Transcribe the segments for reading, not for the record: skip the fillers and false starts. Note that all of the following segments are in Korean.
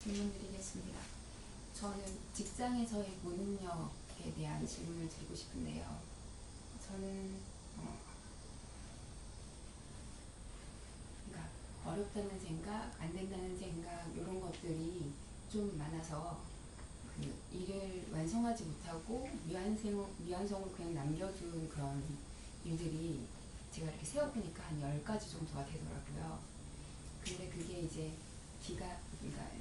질문 드리겠습니다. 저는 직장에서의 무능력에 대한 질문을 드리고 싶은데요. 저는 그러니까 어렵다는 생각, 안 된다는 생각 이런 것들이 좀 많아서 그 일을 완성하지 못하고 미완성을 그냥 남겨둔 그런 일들이 제가 이렇게 세어보니까 한 10가지 정도가 되더라고요. 근데 그게 이제 그러니까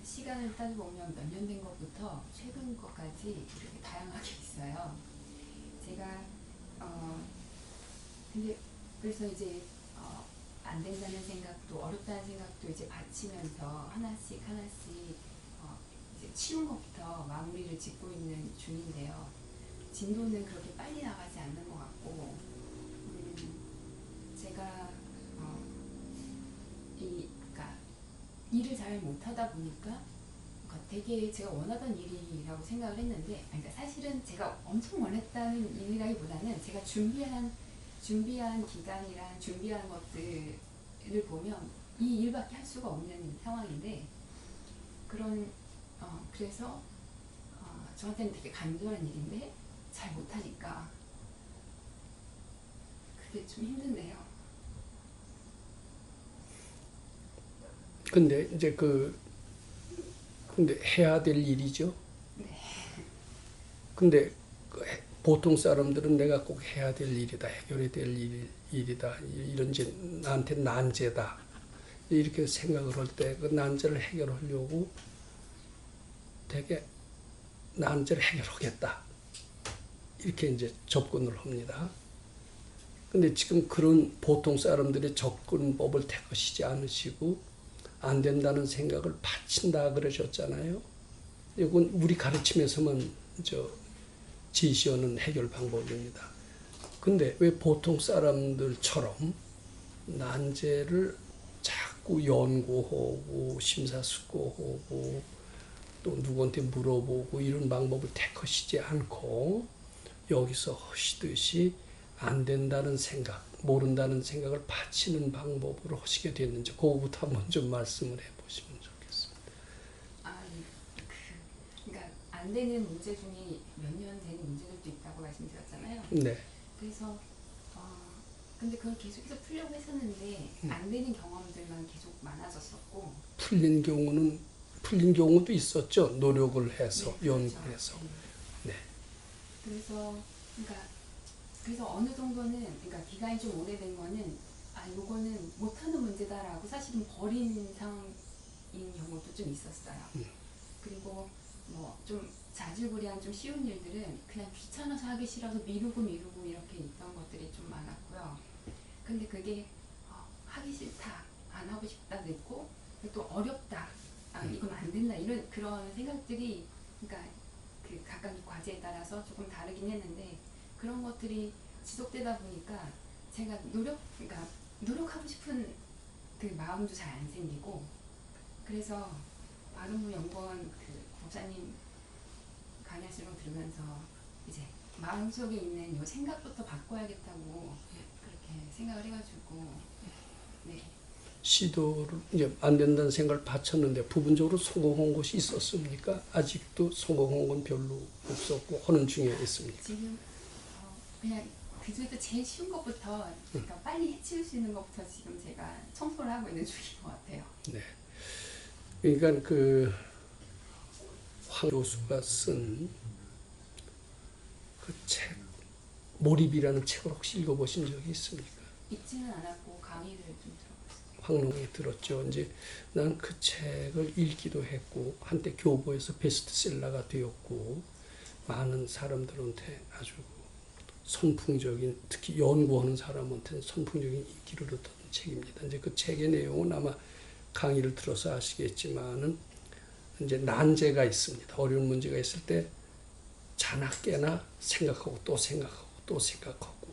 시간을 따져보면 몇 년 된 것부터 최근 것까지 이렇게 다양하게 있어요. 제가 근데 그래서 이제 안 된다는 생각도 어렵다는 생각도 이제 받치면서 하나씩 이제 치운 것부터 마무리를 짓고 있는 중인데요. 진도는 그렇게 빨리 나가지 않는 것 같고 제가 그러니까 일을 잘 못하다 보니까 그러니까 되게 제가 원하던 일이라고 생각을 했는데 그러니까 사실은 제가 엄청 원했다는 일이라기보다는 제가 준비한 기간이랑 준비한 것들을 보면 이 일밖에 할 수가 없는 상황인데 그래서 저한테는 되게 간절한 일인데 잘 못하니까 그게 좀 힘드네요. 근데 이제 근데 해야 될 일이죠. 네. 근데 보통 사람들은 내가 꼭 해야 될 일이다, 해결해야 될 일이다, 이런 이제 나한테 난제다 이렇게 생각을 할 때 그 난제를 해결하려고 되게 난제를 해결하겠다 이렇게 이제 접근을 합니다. 근데 지금 그런 보통 사람들의 접근법을 택하시지 않으시고 안 된다는 생각을 바친다 그러셨잖아요. 이건 우리 가르침에서만 제시하는 해결 방법입니다. 근데 왜 보통 사람들처럼 난제를 자꾸 연구하고 심사숙고하고 또 누구한테 물어보고 이런 방법을 택하시지 않고 여기서 하시듯이 안 된다는 생각, 모른다는 생각을 바치는 방법으로 하시게 됐는지 그거부터 한번 좀 말씀을 해보시면 좋겠습니다. 그러니까 안 되는 문제 중에 몇 년 되는 문제들도 있다고 말씀드렸잖아요. 네. 그래서 근데 그걸 계속해서 풀려고 했었는데 안 되는 경험들만 계속 많아졌었고 풀린 경우도 있었죠. 노력을 해서 네, 연구를 그렇죠. 해서. 네. 네. 그래서 어느 정도는 그러니까 기간이 좀 오래된 거는 요거는 못하는 문제다라고 사실은 버린 상황인 경우도 좀 있었어요. 그리고 뭐 좀 자질구레한 좀 쉬운 일들은 그냥 귀찮아서 하기 싫어서 미루고 이렇게 있던 것들이 좀 많았고요. 근데 그게 하기 싫다, 안 하고 싶다도 있고 또 어렵다, 이건 안 된다 이런 그런 생각들이 그러니까 그 각각 과제에 따라서 조금 다르긴 했는데 그런 것들이 지속되다 보니까 제가 그러니까 노력하고 싶은 그 마음도 잘 안 생기고 그래서 바른부 연구원 그 목사님 강의하시는 거 들으면서 이제 마음속에 있는 요 생각부터 바꿔야겠다고 그렇게 생각을 해가지고 네. 시도를 이제 안 된다는 생각을 바쳤는데 부분적으로 성공한 것이 있었습니까? 아직도 성공한 건 별로 없었고 하는 중에 있습니까? 지금 그냥 그중에서 제일 쉬운 것부터 그러니까 빨리 해치울 수 있는 것부터 지금 제가 청소를 하고 있는 중인 것 같아요. 네. 그러니까 황 교수가 쓴 그 책, 몰입이라는 책을 혹시 읽어보신 적이 있습니까? 읽지는 않았고 강의를 좀 들어봤어요. 황농이 들었죠. 이제 난 그 책을 읽기도 했고 한때 교보에서 베스트셀러가 되었고 많은 사람들한테 아주 선풍적인 특히 연구하는 사람한테는 선풍적인 인기를 얻었던 책입니다. 이제 그 책의 내용은 아마 강의를 들어서 아시겠지만은 이제 난제가 있습니다. 어려운 문제가 있을 때 자나 깨나 생각하고 또 생각하고 또 생각하고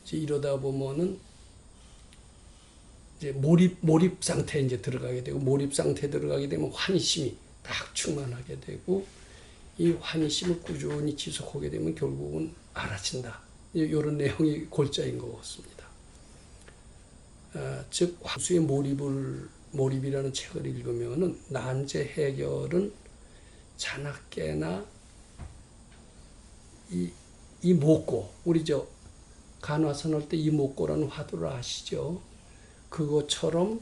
이제 이러다 보면은 이제 몰입 상태에 이제 들어가게 되고 몰입 상태에 들어가게 되면 환희심이 딱 충만하게 되고 이 환희심을 꾸준히 지속하게 되면 결국은 알아진다. 이런 내용이 골자인 것 같습니다. 즉 수의 몰입을 몰입이라는 책을 읽으면은 난제 해결은 자나깨나 이 목고, 우리 저 간화선 할 때 이목고라는 화두를 아시죠? 그것처럼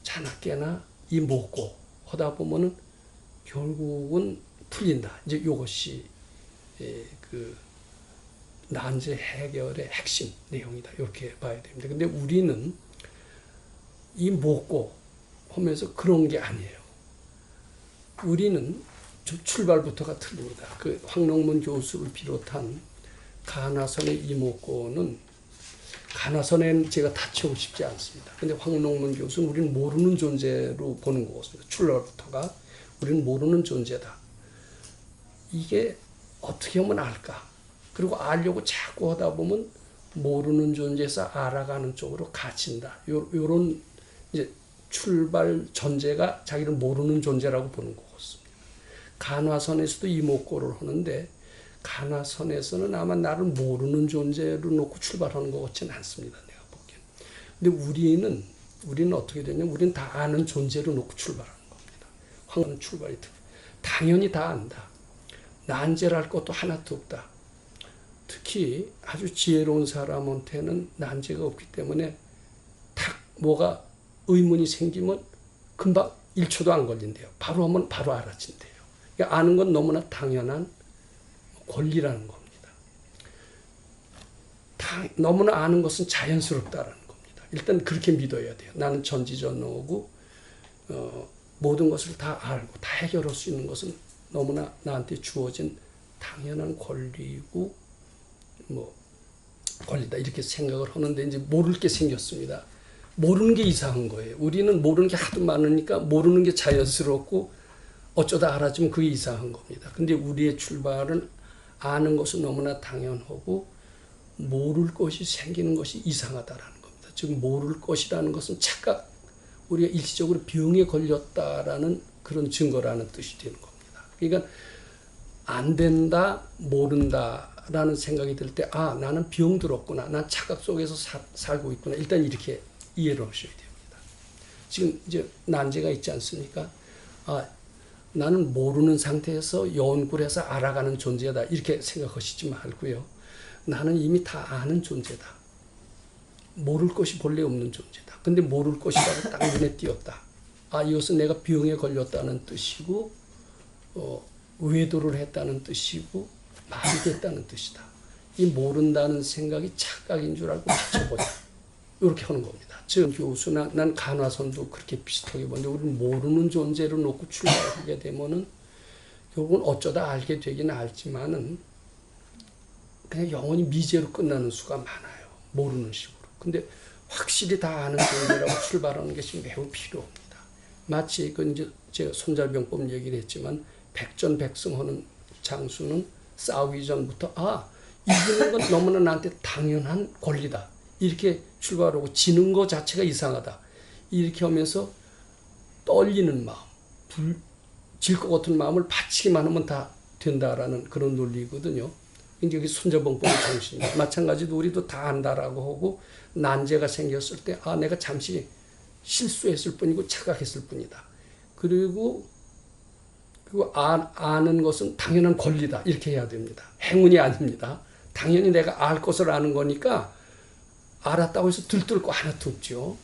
자나깨나 이목고 하다 보면은 결국은 풀린다. 이제 이것이 그 난제 해결의 핵심 내용이다. 이렇게 봐야 됩니다. 근데 우리는 이 목고 하면서 그런 게 아니에요. 우리는 출발부터가 틀립니다. 그 황농문 교수를 비롯한 간화선의 이목고는, 간화선에는 제가 다 채우고 싶지 않습니다. 근데 황농문 교수는 우리는 모르는 존재로 보는 거거든요. 출발부터가 우리는 모르는 존재다. 이게 어떻게 하면 알까? 그리고 알려고 자꾸 하다 보면 모르는 존재에서 알아가는 쪽으로 갇힌다. 요런 이제 출발 전제가 자기를 모르는 존재라고 보는 거였습니다. 간화선에서도 이목고를 하는데 간화선에서는 아마 나를 모르는 존재로 놓고 출발하는 것 같지는 않습니다. 내가 보기엔. 근데 우리는 어떻게 되냐면 우리는 다 아는 존재로 놓고 출발하는 겁니다. 황은 출발이 당연히 다 안다. 난제랄 것도 하나도 없다. 특히 아주 지혜로운 사람한테는 난제가 없기 때문에 탁 뭐가 의문이 생기면 금방 1초도 안 걸린대요. 바로 하면 바로 알아진대요. 그러니까 아는 건 너무나 당연한 권리라는 겁니다. 너무나 아는 것은 자연스럽다라는 겁니다. 일단 그렇게 믿어야 돼요. 나는 전지전능하고 모든 것을 다 알고 다 해결할 수 있는 것은 너무나 나한테 주어진 당연한 권리고 권리다 이렇게 생각을 하는데 이제 모를 게 생겼습니다. 모르는 게 이상한 거예요. 우리는 모르는 게 하도 많으니까 모르는 게 자연스럽고 어쩌다 알아지면 그게 이상한 겁니다. 근데 우리의 출발은 아는 것은 너무나 당연하고 모를 것이 생기는 것이 이상하다라는 겁니다. 즉 모를 것이라는 것은 착각, 우리가 일시적으로 병에 걸렸다라는 그런 증거라는 뜻이 되는 겁니다. 그러니까 안 된다, 모른다라는 생각이 들 때 나는 병 들었구나. 난 착각 속에서 살고 있구나. 일단 이렇게 이해를 하셔야 됩니다. 지금 이제 난제가 있지 않습니까? 나는 모르는 상태에서 연구를 해서 알아가는 존재다. 이렇게 생각하시지 말고요. 나는 이미 다 아는 존재다. 모를 것이 본래 없는 존재다. 근데 모를 것이라고 딱 눈에 띄었다. 이것은 내가 병에 걸렸다는 뜻이고 외도를 했다는 뜻이고 말이 됐다는 뜻이다. 이 모른다는 생각이 착각인 줄 알고 맞춰보자. 이렇게 하는 겁니다. 즉 교수나 난 간화선도 그렇게 비슷하게 보는데 우리는 모르는 존재로 놓고 출발하게 되면은 결국은 어쩌다 알게 되긴 알지만은 그냥 영원히 미제로 끝나는 수가 많아요. 모르는 식으로. 근데 확실히 다 아는 존재라고 출발하는 것이 매우 필요합니다. 마치 그 이제 제가 손잘병법 얘기를 했지만 백전백승하는 장수는 싸우기 전부터 이기는 건 너무나 나한테 당연한 권리다. 이렇게 출발하고 지는 것 자체가 이상하다. 이렇게 하면서 떨리는 마음, 질 것 같은 마음을 바치기만 하면 다 된다라는 그런 논리거든요. 이제 여기 손자병법의 정신입니다. 마찬가지로 우리도 다 안다라고 하고 난제가 생겼을 때 내가 잠시 실수했을 뿐이고 착각했을 뿐이다. 그리고 아는 것은 당연한 권리다. 이렇게 해야 됩니다. 행운이 아닙니다. 당연히 내가 알 것을 아는 거니까 알았다고 해서 들뜰 거 하나도 없죠.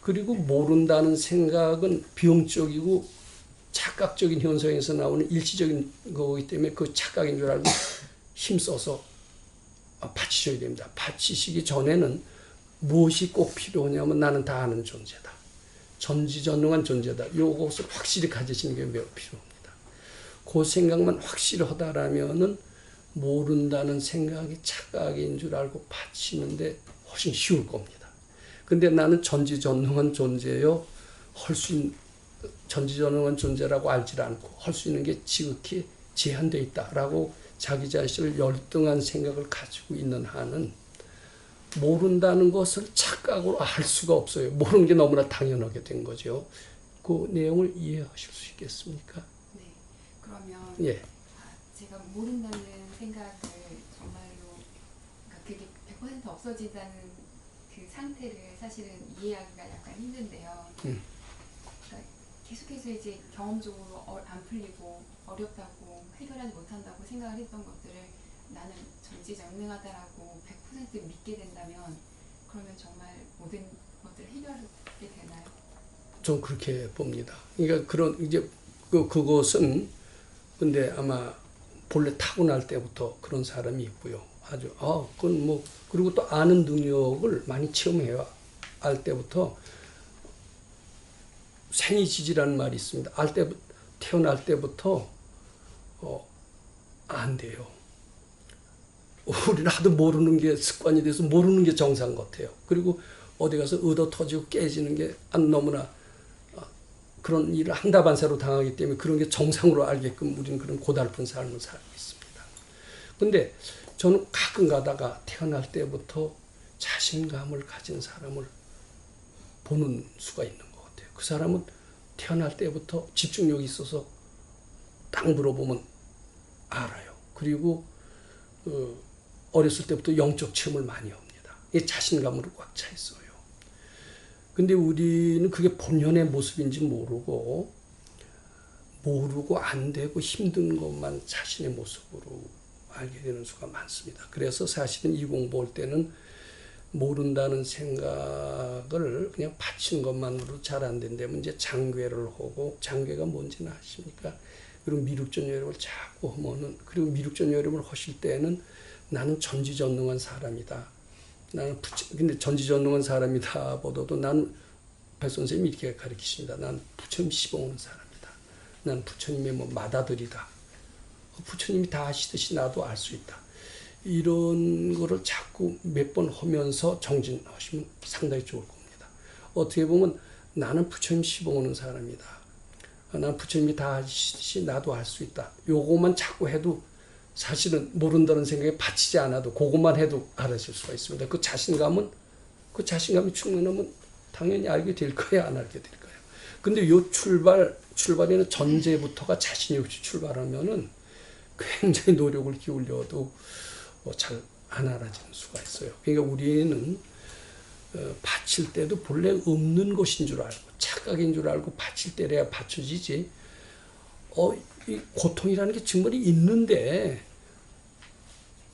그리고 모른다는 생각은 병적이고 착각적인 현상에서 나오는 일시적인 거기 때문에 그 착각인 줄 알고 힘써서 바치셔야 됩니다. 바치시기 전에는 무엇이 꼭 필요하냐면 나는 다 아는 존재다. 전지전능한 존재다. 이것을 확실히 가지시는 게 매우 필요합니다. 그 생각만 확실히 하다라면은 모른다는 생각이 착각인 줄 알고 바치는데 훨씬 쉬울 겁니다. 근데 나는 전지전능한 존재요. 전지전능한 존재라고 알지 않고 할 수 있는 게 지극히 제한되어 있다라고 자기 자신을 열등한 생각을 가지고 있는 한은 모른다는 것을 착각으로 알 수가 없어요. 모르는 게 너무나 당연하게 된 거죠. 그 내용을 이해하실 수 있겠습니까? 네. 그러면 예. 제가 모른다는 생각을 정말로 그게 100% 없어진다는 그 상태를 사실은 이해하기가 약간 힘든데요. 그러니까 계속해서 이제 경험적으로 안 풀리고 어렵다고 해결하지 못한다고 생각을 했던 것들을 나는 전지전능하다라고 100% 믿게 된다면 그러면 정말 모든 것들을 해결하게 되나요? 좀 그렇게 봅니다. 그러니까 그런 이제 그것은 근데 아마 본래 타고날 때부터 그런 사람이 있고요. 아주 그건 뭐 그리고 또 아는 능력을 많이 체험해야 알 때부터 생이지지라는 말이 있습니다. 태어날 때부터 안 돼요. 우리는 하도 모르는 게 습관이 돼서 모르는 게 정상 같아요. 그리고 어디 가서 얻어 터지고 깨지는 게 너무나 그런 일을 한다반사로 당하기 때문에 그런 게 정상으로 알게끔 우리는 그런 고달픈 삶을 살고 있습니다. 근데 저는 가끔 가다가 태어날 때부터 자신감을 가진 사람을 보는 수가 있는 것 같아요. 그 사람은 태어날 때부터 집중력이 있어서 딱 물어보면 알아요. 그리고 어렸을 때부터 영적 체험을 많이 합니다. 이게 자신감으로 꽉 차 있어요. 근데 우리는 그게 본연의 모습인지 모르고 안 되고 힘든 것만 자신의 모습으로 알게 되는 수가 많습니다. 그래서 사실은 이 공부할 때는 모른다는 생각을 그냥 바치는 것만으로 잘 안 된다면 이제 장괴를 하고, 장괴가 뭔지는 아십니까? 그리고 미륵전여름을 자꾸 하면은, 그리고 미륵전여름을 하실 때는 나는 전지전능한 사람이다. 근데 전지전능한 사람이다 보다도 나는 배 선생님이 이렇게 가르치십니다. 난 부처님 씹어오는 사람이다. 난 부처님의 맏아들이다. 부처님이 다 아시듯이 나도 알 수 있다. 이런 거를 자꾸 몇 번 하면서 정진하시면 상당히 좋을 겁니다. 어떻게 보면 나는 부처님 씹어오는 사람이다. 난 부처님이 다 아시듯이 나도 알 수 있다. 요거만 자꾸 해도 사실은 모른다는 생각에 바치지 않아도 그것만 해도 알아질 수가 있습니다. 그 자신감이 충만하면 당연히 알게 될 거야, 안 알게 될 거야. 근데 요 출발에는 전제부터가 자신이 없이 출발하면은 굉장히 노력을 기울여도 잘 안 알아지는 수가 있어요. 그러니까 우리는 바칠 때도 본래 없는 것인 줄 알고 착각인 줄 알고 바칠 때래야 받쳐지지. 이 고통이라는 게 정말 있는데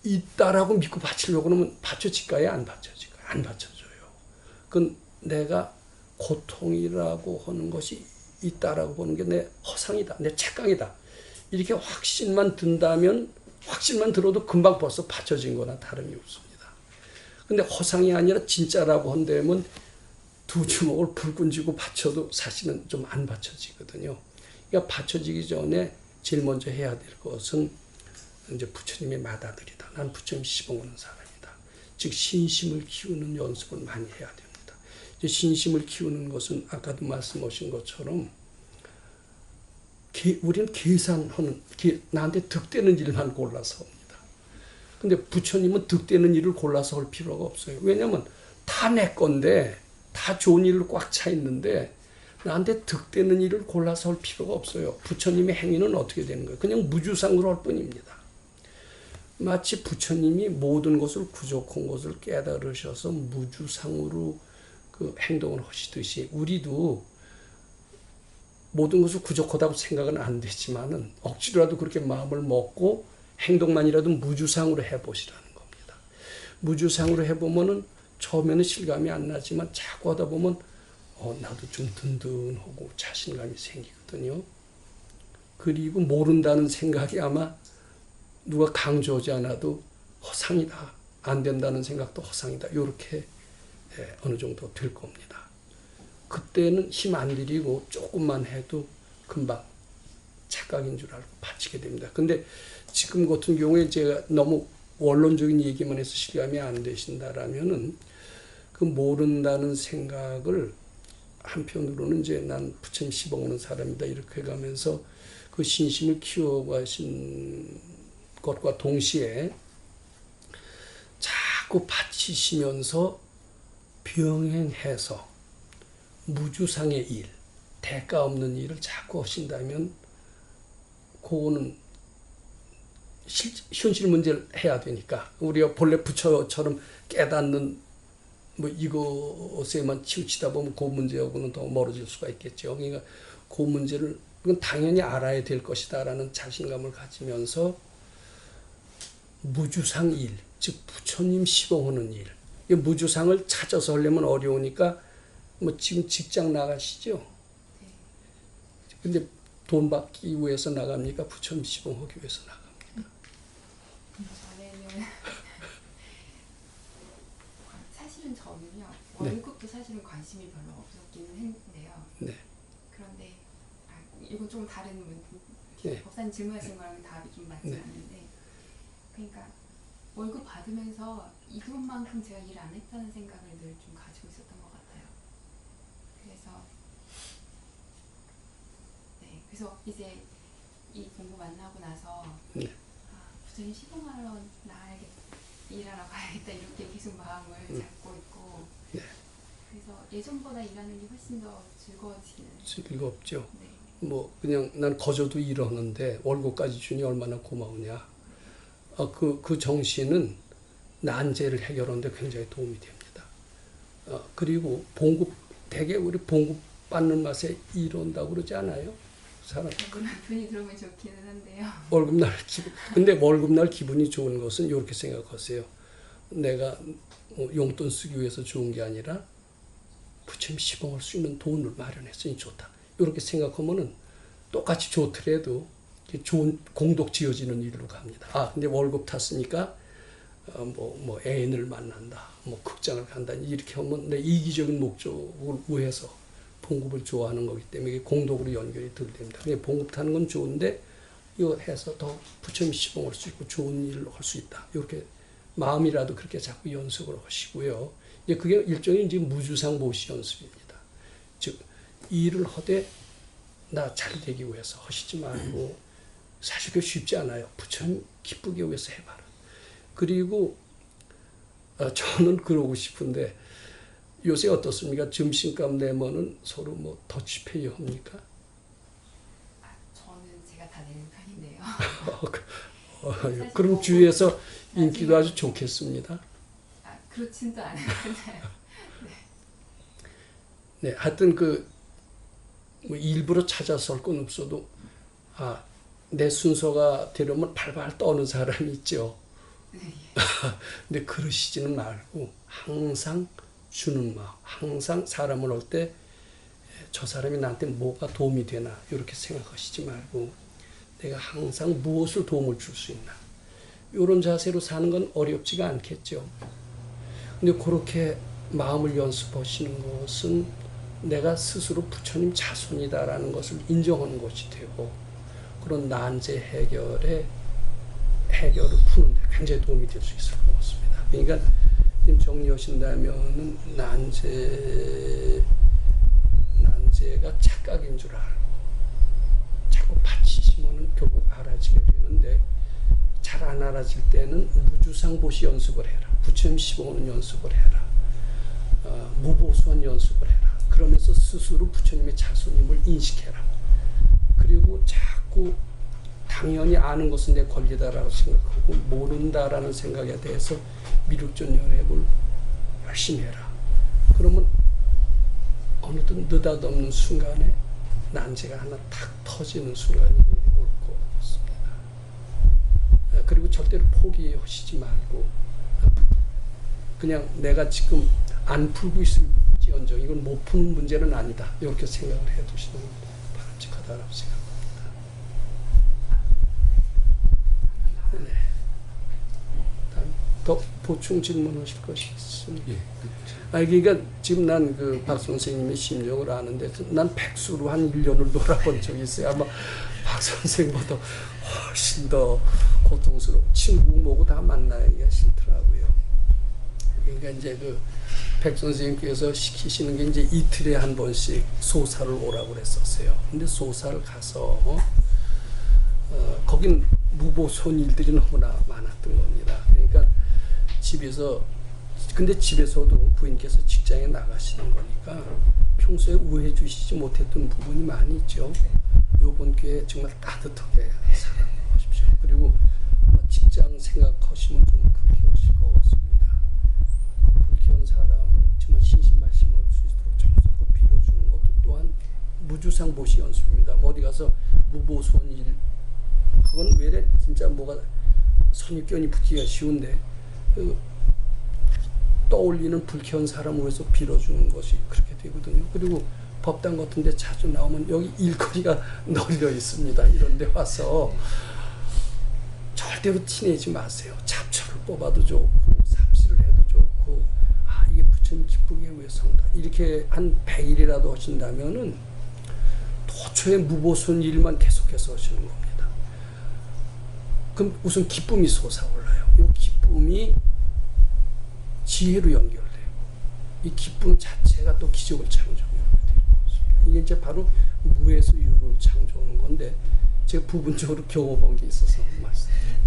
있다라고 믿고 바치려고 하면 받쳐질까요? 안 받쳐질까요? 안 받쳐져요. 그건 내가 고통이라고 하는 것이 있다라고 보는 게 내 허상이다, 내 착각이다. 이렇게 확신만 든다면 확신만 들어도 금방 벌써 받쳐진 거나 다름이 없습니다. 근데 허상이 아니라 진짜라고 한다면 두 주먹을 불끈 쥐고 받쳐도 사실은 좀 안 받쳐지거든요. 그러니까 받쳐지기 전에 제일 먼저 해야 될 것은 이제 부처님의 맏아들이다. 난 부처님 씹어오는 사람이다. 즉 신심을 키우는 연습을 많이 해야 됩니다. 이제 신심을 키우는 것은 아까도 말씀하신 것처럼 우리는 계산하는, 나한테 득되는 일만 골라서 합니다. 근데 부처님은 득되는 일을 골라서 할 필요가 없어요. 왜냐하면 다 내 건데, 다 좋은 일로 꽉 차 있는데 나한테 득되는 일을 골라서 할 필요가 없어요. 부처님의 행위는 어떻게 되는 거예요? 그냥 무주상으로 할 뿐입니다. 마치 부처님이 모든 것을 부족한 것을 깨달으셔서 무주상으로 그 행동을 하시듯이 우리도 모든 것을 부족하다고 생각은 안 되지만은 억지로라도 그렇게 마음을 먹고 행동만이라도 무주상으로 해보시라는 겁니다. 무주상으로 해보면은 처음에는 실감이 안 나지만 자꾸 하다 보면 나도 좀 든든하고 자신감이 생기거든요. 그리고 모른다는 생각이 아마 누가 강조하지 않아도 허상이다, 안 된다는 생각도 허상이다, 이렇게 어느 정도 될 겁니다. 그때는 힘 안 들이고 조금만 해도 금방 착각인 줄 알고 바치게 됩니다. 근데 지금 같은 경우에 제가 너무 원론적인 얘기만 해서 실감이 안 되신다라면은 그 모른다는 생각을 한편으로는 이제 난 부처님 씹어먹는 사람이다 이렇게 가면서 그 신심을 키워가신 것과 동시에 자꾸 바치시면서 병행해서 무주상의 일, 대가 없는 일을 자꾸 하신다면 그거는 현실 문제를 해야 되니까 우리가 본래 부처처럼 깨닫는 뭐 이것에만 치우치다 보면 그 문제하고는 더 멀어질 수가 있겠죠. 그러니까 그 문제를 그건 당연히 알아야 될 것이다라는 자신감을 가지면서 무주상 일, 즉 부처님 시봉하는 일. 이 무주상을 찾아서 하려면 어려우니까 뭐 지금 직장 나가시죠? 근데 돈 받기 위해서 나갑니까? 부처님 시봉하기 위해서 나갑니까? 전에는 사실은 저는요 네. 월급도 사실은 관심이 별로 없었기는 했는데요. 네. 그런데 이건 좀 다른 네. 법사님 질문하신 거랑 답이 좀 맞지 네. 않는데, 그러니까 월급 받으면서 이것만큼 제가 일 안 했다는 생각을 늘 좀 가지고 있었던 것 같아요. 그래서 이제 이 공부 만나고 나서 네. 부처님 시봉하러 일하러 가야겠다 이렇게 계속 마음을 잡고 있고, 네. 그래서 예전보다 일하는 게 훨씬 더 즐거워지는. 즐겁죠. 네. 뭐 그냥 난 거저도 일하는데 월급까지 주니 얼마나 고마우냐. 그 정신은 난제를 해결하는데 굉장히 도움이 됩니다. 그리고 봉급, 대개 우리 봉급 받는 맛에 일한다고 그러지 않아요? 사람. 돈이 들어오면 좋기는 한데요. 월급날 기분. 근데 월급날 기분이 좋은 것은 이렇게 생각하세요. 내가 용돈 쓰기 위해서 좋은 게 아니라 부처님 시봉할 수 있는 돈을 마련했으니 좋다. 이렇게 생각하면은 똑같이 좋더라도 좋은 공덕 지어지는 일로 갑니다. 근데 월급 탔으니까 뭐 애인을 만난다, 뭐 극장을 간다 이렇게 하면 내 이기적인 목적을 위해서 봉급을 좋아하는 거기 때문에 이게 공덕으로 연결이 덜 됩니다. 그냥 봉급 타는 건 좋은데 이거 해서 더 부처님 시봉할 수 있고 좋은 일을 할 수 있다. 이렇게 마음이라도 그렇게 자꾸 연습을 하시고요. 이제 그게 일종의 이제 무주상 모시 연습입니다. 즉 일을 하되 나 잘 되기 위해서 하시지 말고, 사실 그게 쉽지 않아요. 부처님 기쁘기 위해서 해봐라. 그리고 저는 그러고 싶은데 요새 어떻습니까? 점심값 내면은 서로 뭐 더치페이 합니까? 저는 제가 다 내는 편인데요. 그럼 주위에서 인기도 아주 좋겠습니다. 그렇지도 않아요. 네, 하여튼 뭐 일부러 찾아서 할 건 없어도 내 순서가 되려면 발발 떠는 사람이 있죠. 근데 그러시지는 말고 항상 주는 마음, 항상 사람을 할 때 저 사람이 나한테 뭐가 도움이 되나 이렇게 생각하시지 말고 내가 항상 무엇을 도움을 줄 수 있나, 이런 자세로 사는 건 어렵지가 않겠죠. 근데 그렇게 마음을 연습하시는 것은 내가 스스로 부처님 자손이다라는 것을 인정하는 것이 되고, 그런 난제 해결을 푸는데 굉장히 도움이 될 수 있을 것 같습니다. 그러니까 정리하신다면은 난제가 착각인 줄 알고 자꾸 받치시면은 결국 알아지게 되는데, 잘 안 알아질 때는 무주상보시 연습을 해라. 부처님 시봉하는 연습을 해라. 무보수한 연습을 해라. 그러면서 스스로 부처님의 자손임을 인식해라. 그리고 자꾸 당연히 아는 것은 내 권리다라고 생각하고 모른다라는 생각에 대해서 미륵전열애를 열심히 해라. 그러면 어느덧 느닷없는 순간에 난제가 하나 탁 터지는 순간이 올 것 같습니다. 그리고 절대로 포기하시지 말고 그냥 내가 지금 안 풀고 있을지언정 이건 못 푸는 문제는 아니다. 이렇게 생각을 해두시는 바람직하다고 생각합니다. 네. 다음 더 보충 질문하실 것이 있습니다. 예. 그러니까 지금 난 그 박 선생님의 심정을 아는데 난 백수로 한 1년을 놀아본 적이 있어요. 아마 박 선생보다 훨씬 더 고통스러워. 친구 뭐고 다 만나기가 싫더라고요. 그러니까 이제 그 백 선생님께서 시키시는 게 이제 이틀에 한 번씩 소사를 오라고 그랬었어요. 근데 소사를 가서 거긴 무보손 일들이 너무나 많았던 겁니다. 그러니까 근데 집에서도 부인께서 직장에 나가시는 거니까 평소에 우애해 주시지 못했던 부분이 많이 있죠. 요번 기회에 정말 따뜻하게 사랑하십시오. 그리고 직장 생각하시면 좀 불쾌하실 것 같습니다. 불쾌한 사람을 하지만 신신말씀을 수 있도록 정석고 빌어주는 것도 또한 무주상 보시 연습입니다. 뭐 어디 가서 무보손일 그건 외래 진짜 뭐가 선입견이 붙기가 쉬운데 떠올리는 불쾌한 사람을 위해서 빌어주는 것이 그렇게 되거든요. 그리고 법당 같은 데 자주 나오면 여기 일거리가 널려 있습니다. 이런 데 와서 절대로 티내지 마세요. 잡초를 뽑아도 좋고 삽질을 해도 좋고 이게 부처님 기쁘게 위해서 한다. 이렇게 한 100일이라도 하신다면은 도초에 무보손 일만 계속해서 하시는 겁니다. 그럼 우선 기쁨이 솟아올라요. 이 기쁨이 지혜로 연결돼요. 이 기쁨 자체가 또 기적을 창조해요. 이게 이제 바로 무에서 유를 창조하는 건데 제가 부분적으로 경험한 게 있어서 말씀드립니다.